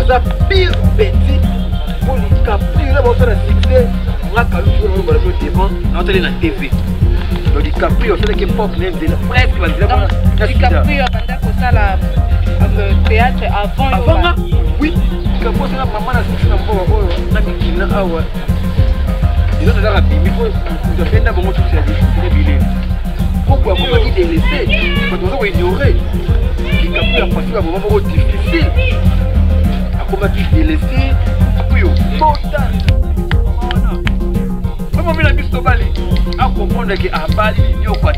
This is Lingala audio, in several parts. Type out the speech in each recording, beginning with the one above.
aza pire petit pour les capture là va faire un succès on a calé sur le balado devant on télé na TV donc DiCaprio c'est que pop même presque va dire DiCaprio pendant que ça la théâtre avant oui DiCaprio c'est la maman na succès na mpo na kikina awa ils ont déjà bimi ko de faire d'abord tout ça des billets pourquoi vous pas délaisser quand on va ignorer DiCaprio a passé un moment difficile à comment délaisser puis comment il a mis ce balai à comprendre que à Bali il y a quoi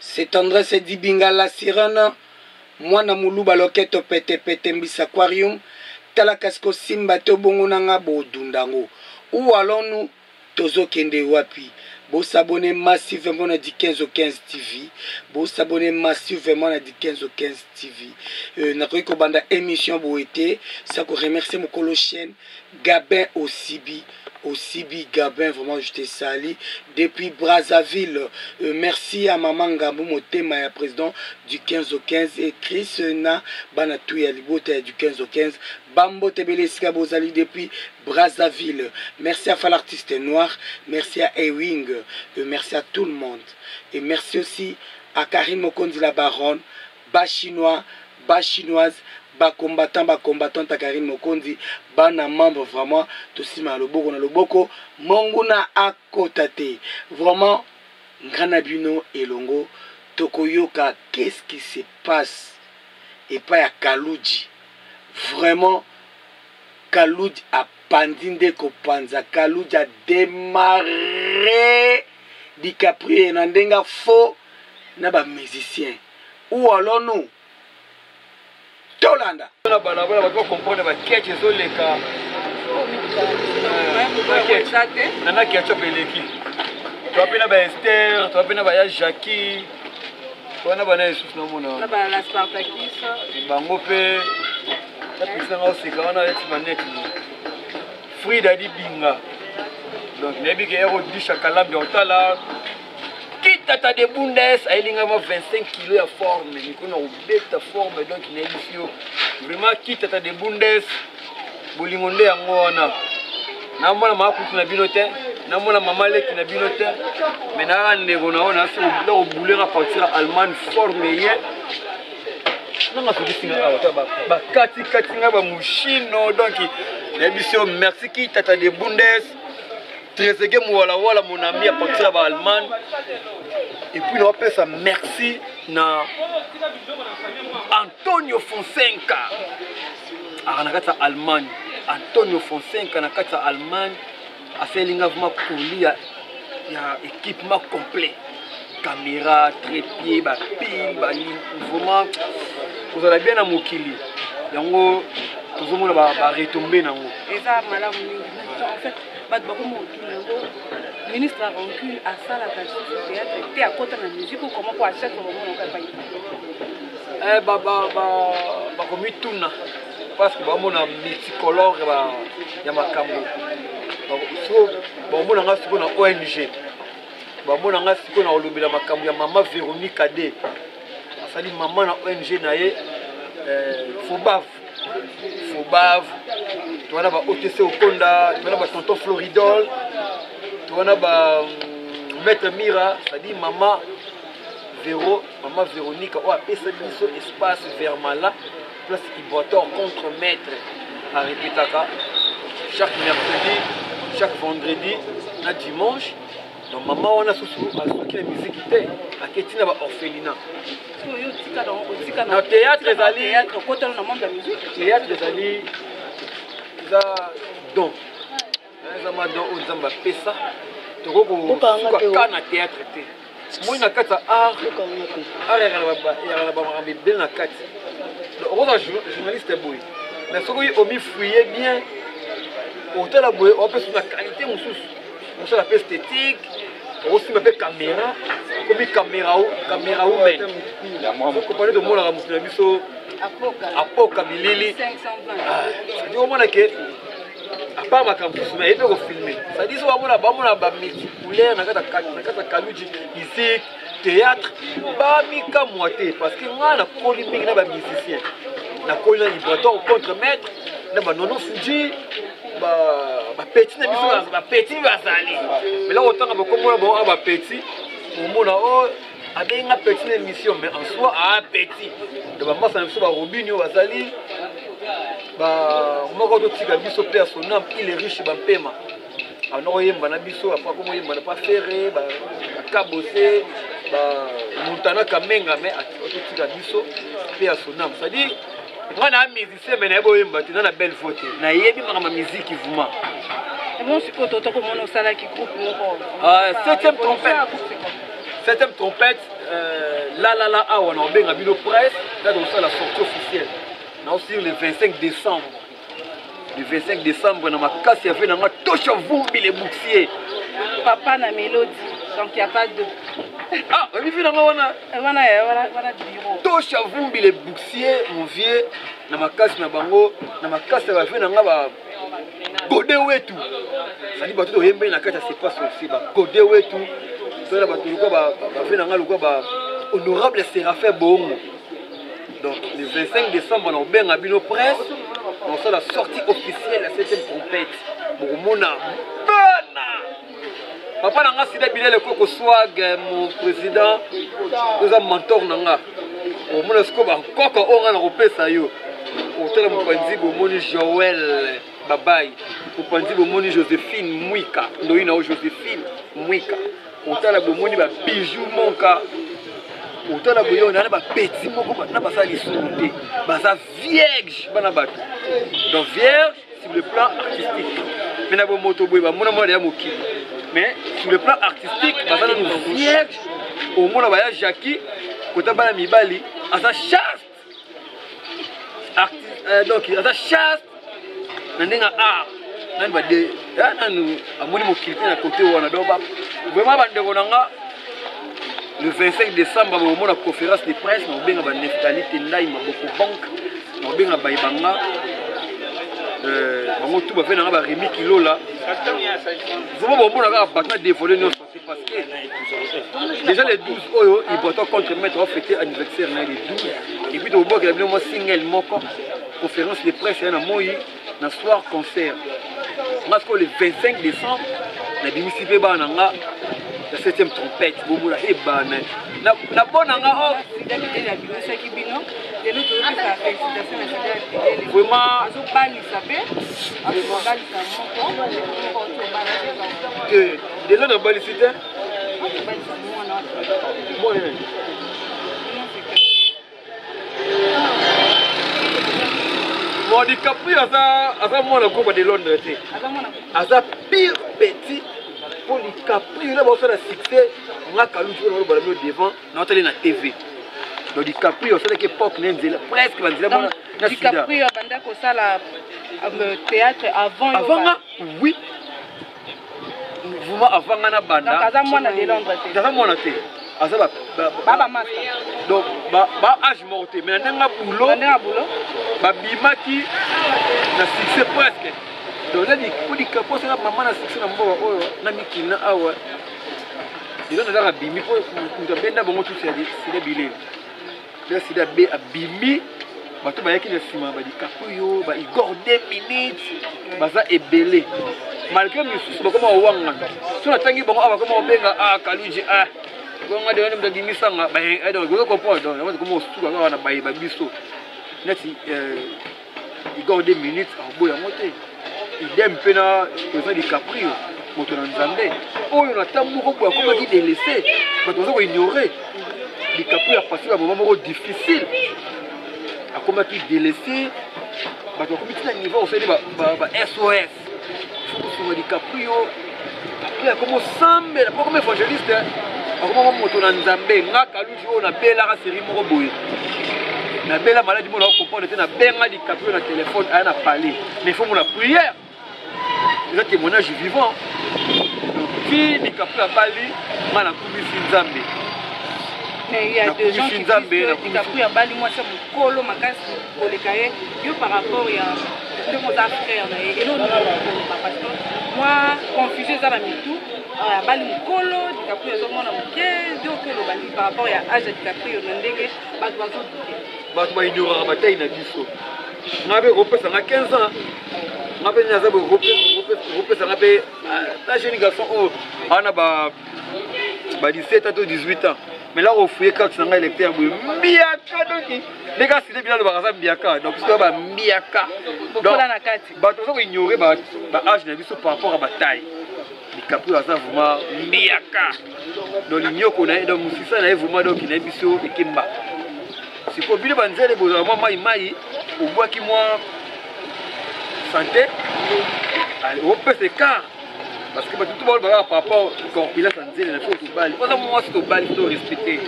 c'est tendresse dit Bingala Sirana moi na muluba loketo pete pete mbisa aquarium tala kasko simba to bongo nanga bodundango ou allons-nous tozo kende wapi Vous s'abonnez massivement à 15 au 15 TV. Vous s'abonnez massivement à 15 au 15 TV. N'a pas banda émission pour été. Ça que remercier mon colo chaîne Gabin au Sibi. Au Sibi Gabin, vraiment je te salue. Depuis Brazzaville, merci à Maman Gambou Motema, président du 15 au 15. Et Chris Na Banatouya Libote du 15 au 15. Bambo Tebele Skabozali depuis Brazzaville. Merci à l'artiste noir. Merci à Ewing. Merci à tout le monde. Et merci aussi à Karine Mokondi la baronne. Bas chinois, bas chinoise. Bas combattant à Karine Mokondi. Bana membre vraiment. Tosima Loboko na Loboko. Monguna Akotate. Vraiment. Granabino et Longo. Tokoyoka. Qu'est-ce qui se passe? Et pas à Kalouji. Vraiment, Kaloudj a pandinde kopanza. Kaloudj a démarré DiCaprio et Nandenga faux naba musicien. Où allons-nous? Tolanda. On a balabala va comprendre ba kiache zo leka. Nana kiache beleki. Tu as pena ba Esther, tu as pena ba Jackie. Tu as na Jesus na mona. Na ba la Spartakis. Bango pe Frida di Binga. Donc, nebi que héros du chakalam de Otala. Quitte à ta de Bundes, il y a 25 kilos de forme. Il y a une bête forme, donc il y a une vraiment quitte à ta de Bundes. Boulingonde à Moana. Namona Makou na binote. Namona Mamale qui na binote. Mais n'a rien de on a fait au bouler à partir Allemagne formée. Non, donc l'émission merci qui tata de Bundes Trezeguet Mouala mon ami à partir de l'Allemagne et puis on appelle ça merci na Antonio Fonseca à la Allemagne Antonio Fonseca na kata Allemagne a fait l'engagement pour lui il y a équipement complet caméra trépied pile vraiment vous allez bien à Mokili. Yango tout le monde va retomber nango. Et ça madame en fait pas de beaucoup de ministre a rendu à ça la théâtre était à côté de la musique ou comment pour acheter au moment on comme tuna parce que on a multicolore ya makambo. So on a ngasi na ONG. On a ngasi na olobela makambo ya maman Véronique Adé. Sali maman na ONG na ye Fobav tu wana ba OTC Okonda tu wana ba tonton Floridol tu wana ba maître Mira sali maman Véronique o apesa biso espace vers Mala place Ibotor contre maître à répétaka chaque mercredi chaque vendredi na dimanche. Donc maman on a sous la musique était à Ketina ba orphelinat. Le théâtre les alliés côté dans le monde de la musique. Théâtre les alliés ça donc ça m'a donné aux zamba pesa. Tu vois kana théâtre té. Moi na kata art il bien na kata. On a journaliste boy. Mais ce que on mi fouiller bien hôtel boy on peut sur la qualité mon sous. On se la esthétique. Aussi ma caméra comme caméra humaine on parler de moi la musina biso apoka bilili c'est au moins que à part ma campus mais il peut filmer ça dit ça ba ba multicouleur na kata Kalouji musique théâtre ba mika moité parce que moi na koli mingi na ba musicien na kola libraton contre maître na ba nono fuji ba petit na biso ba petit bazali mais là autant ba komona ba petit au mona o abenga petit na émission mais en soi petit de ba masa na biso ba robinio bazali ba moko to tika biso pe son âme il est riche ba pema ano yemba na biso apa ko yemba na pas ferré ba kabose ba mutana kamenga mais to tika biso pe son âme ça dit moi na musicien mais na bo yemba tina na belle photo na yebi ma musique vuma et bon c'est auto comme on sala qui groupe moko septième trompette là on a bien habillé presse là donc ça la sortie officielle non sur le 25 décembre. Le 25 décembre, dans ma casse, il y avait dans ma touche à vous, les bouxiers. Papa na mélodie, donc il n'y a pas de. Ah, on vit dans ma bureau. Touche à vous, les bouxiers, mon vieux, dans ma casse, dans ma casse, il y avait dans ma godé ou tout. Ça dit, tout le monde n'a qu'à se passer aussi. Godé ou tout. Ça là, tout le honorable Séraphin Bohongo. Donc, le 25 décembre, on a bien habillé presse. On sort la sortie officielle de la 7e trompette. Pour mon papa n'a pas si bien le coco swag, mon président, nous avons mentor nanga. Au moins, ce qu'on va encore on a repéré ça yo. Au tel mon pandi bomoni Joël Babaï, au pandi bomoni Joséphine Mouika, Noïna Joséphine Mouika. Au tel bomoni ba bijou monka. Autant la bouillon, on a petit moko na basa li souté, basa vierge bana bato. Donc vierge sur le plan artistique. Mais na bo moto boy ba mona mona ya moki. Mais sur le plan artistique, basa na vierge au mona ba ya Jackie, kota bana mibali, asa chaste. Donc asa chaste. Na ndenga art. Nan ba de, nanu amoni moki na côté wana do ba. Vraiment ba ndeko nanga le 25 décembre, on a la conférence de presse, on a bien Neftali Tendai, beaucoup banque, on a bien Baïbanga, on a tout fait dans la Rémi Kilo là. Vraiment, on a battu des volets non sortis parce que déjà les 12 euros, ils vont contre mettre en fêter anniversaire les 12. Et puis au bord, il y a bien single moko conférence de presse, il y a un moyen, un soir concert. Parce que le 25 décembre, on a démissé Bananga. La 7e trompette, Bomoula et Bane. La bonne en a déjà dans Balicité. Mon DiCaprio a ça moi la coupe de Londres. A ça pire petit. Pour les Capri, là, on fait le succès. On a calé devant, on a la TV. Donc, les Capri, on fait l'époque, presque, les Capri, on a le théâtre avant. Avant, oui. Vous avant, on a banda. Donc, à moi, on a de Londres. Donc, âge morté. Mais on a un boulot. Bimaki, on a succès presque. Donc là, pour les capos, c'est la maman a succès dans le monde. On a mis qui n'a pas. Il y a un bimi pour nous appeler d'abord tout c'est des billets. Là, c'est des bimi. Bato ba yaki na sima ba di kapuyo ba igor 2 minutes baza ebele malgré misusu bakoma owanga so na tangi bango aba koma obenga kaluji gonga de wana mdagimisanga ba donc vous comprenez donc on va comment suka na ba biso neti igor 2 minutes aboya moté idem pena pour di caprio moto na nzambe oyo na tamu ko kwa koma ki délaissé bato zo ko ignorer di caprio a passé un moment difficile. A comment qui délaissé, bah tu as un niveau on fait des SOS, sur des caprio, après comment semble, pas comme évangéliste, comment moto na nzambe, nga kaluji on a bela la série moko boye, na bela maladie mon on comprend était na benga di caprio na téléphone, à na parler, mais il faut mon la prière, c'est un témoignage vivant, donc qui di caprio a bali, mal en commission nzambe. Mais il y a des gens qui disent que Capri a bali moi c'est mon colo makas pour les cahiers yo par rapport il y a deux mots africains et non parce que moi confusé ça la mitou a bali mon colo Capri a mon mon pied donc le bali par rapport il y a âge de Capri on ndenge bato baignoraka bataille na biso nga mpe kopesanga 15 ans nga mpe naza kopesanga mpe na jeune garçon oyo ana ba 17 ans to 18 ans mais là ofouye carte na ngai électeur boye mbiaka donki ndenge aside bilalo bakaza mbiaka donc soki bambiaka bato baza koignore baage na biso par rapport à bataille likaprio aza vraiment mbiaka donc linyoko na ye donc mosisa na ye vraiment donc na ye biso ekemba siko bino banzele bozala mwa mai obwaki mwa santé opesa écart parce que bato tout balobaka par rapport corpulence ya nzele na fo tobali mpoza mwasi tobali to respecte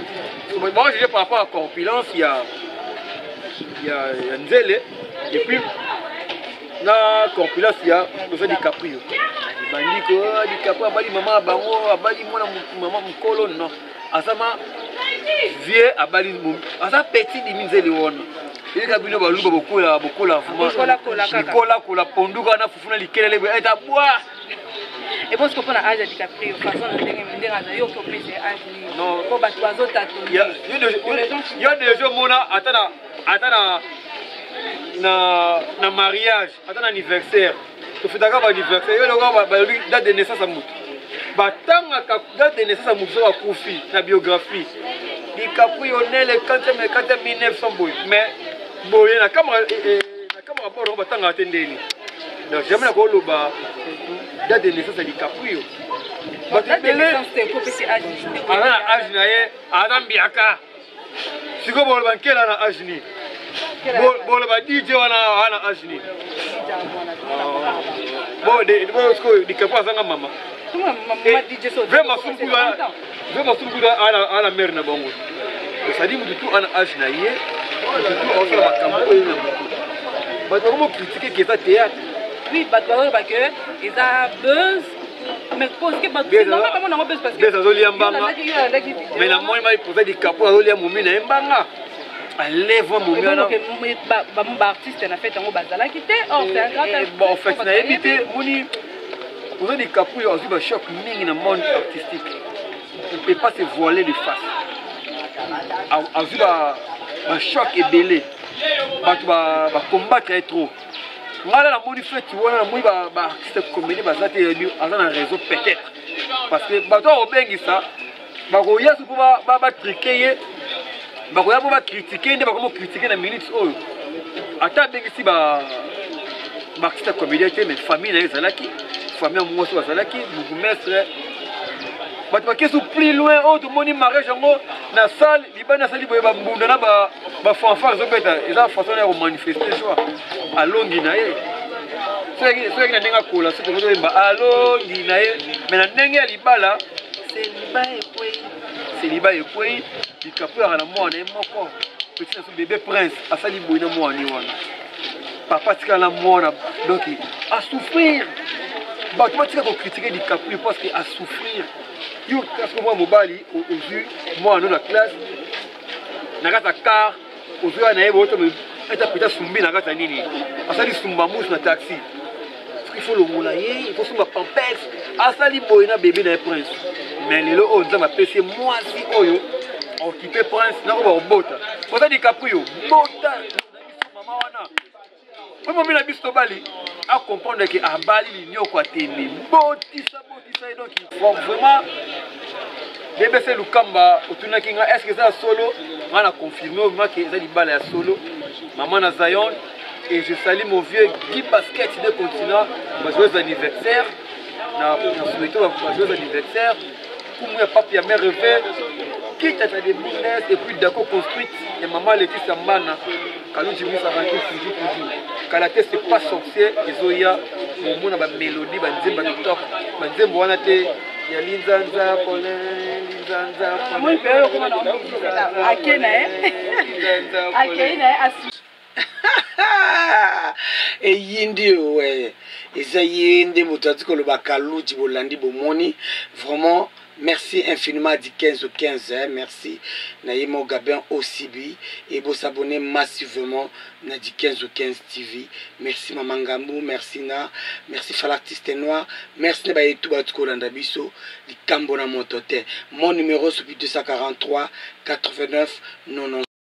baojuge par rapport à corpulence ya nzele et puis na corpulence ya toza dicaprio bandiko dicaprio abali mama bango abali mwana mama mokolo non asama vie abali asa petit dimi nzele wana eka bino baluba bokola kola ponduka na fufuna likelele eta bwa et parce que pour la âge de DiCaprio façon de ndenge yo ko pese âge ni ko ba toazo tato yo de jo mona atana na mariage atana anniversaire to fitaka ba anniversaire yo loka ba date de naissance à mutu batanga ka date de naissance à mutu wa kufi na biographie DiCaprio né le 4 mai 1900 boy mais boye na kamera bord batanga atendeli donc jamais ko loba date de naissance à DiCaprio date de naissance c'est ko pese âge na ye azambiaka siko bolo bankela na âge ni bolo ba DJ wana âge ni bon sko DiCaprio azanga mama DJ so vraiment sumbuda ala mère na bongo ça dit du tout ana âge na ye tout on fait la campagne na bato comment critiquer que ça théâtre oui bato ba que ils a buzz mais parce que bato non pas mon buzz parce que des azolia mbanga mais la moi il posait des capos azolia momi na mbanga enlève momi na ba artiste na fait en bazala quitté or c'est un grand bon en fait na éviter moni posait des capos aussi ba choc mingi na monde artistique on peut pas se voiler de face azu ba choc ebele bato ba combattre trop ngala na moni fait wana na moni ba artiste comédie bazate yenu aza na réseau peut-être parce que bato obengisa bakoya su ba triquer ye bakoya ba critiquer nde bakomo critiquer na minutes oyo ata bengisi ba artiste comédie te mais famille na ezalaki famille ya mwasi bazalaki bourgmestre bato bakesu plus loin oyo tomoni mariage yango na salle libani asali boye bambunda na bafanfare ezobeta eza façon ya komanifeste joie alongi na ye soki na ndenge akola soki ozoyemba alongi na ye mais na ndenge ya libala seliba ekwei DiCaprio aka na mwana ye moko petit naso bébé prince asali boye na mwani wana papa tikala na mwana donc asouffrir bato batika kokritike DiCaprio parce que asouffrir yo kasi mwa mobali ozwi mwana na classe na kati ya car ozwi wana ye boto eta peta sumbi na kati ya nini asali sumba musu na taxi il faut longola ye il faut sumba pampers asali boye na bébé na ye prince mais lelo oyo nzambe apesi mwasi oyo okipe prince nako baobota poza DiCaprio bota mama wana oyo momi na biso tobali acomprendre ke abali linyoko atene botisa ye donc vraiment BBC Lukamba otunaki nga est-ce que eza solo nga na confirmé oma ke eza libala ya solo maman na Zion et je salue mon vieux Guy Basket de continent bajoyeux anniversaire na souhaité bajoyeux anniversaire kumu ya papi ya mère rêvé quitte à des business et puis d'accord construite et maman Laetitia Mbana kaluji misa ranki toujours kalate c'est pas sorcier ezoya momona ba mélodie ba nzemba TikTok ba nzembo wana te ya linzanza pole linzanza moi père comment on akena akena eyindi we eza yende moto atikoloba kaluji bolandi bomoni vraiment. Merci infiniment du 15 au 15, hein. Merci Naïmo Gabin Osibi et vous s'abonner massivement na du 15 au 15 TV. Merci Maman Gambou, merci Na, merci Falartiste Noir, merci Nabayetou Batouko Landabiso, du Cambona Motote. Mon numéro c'est 243 89 90.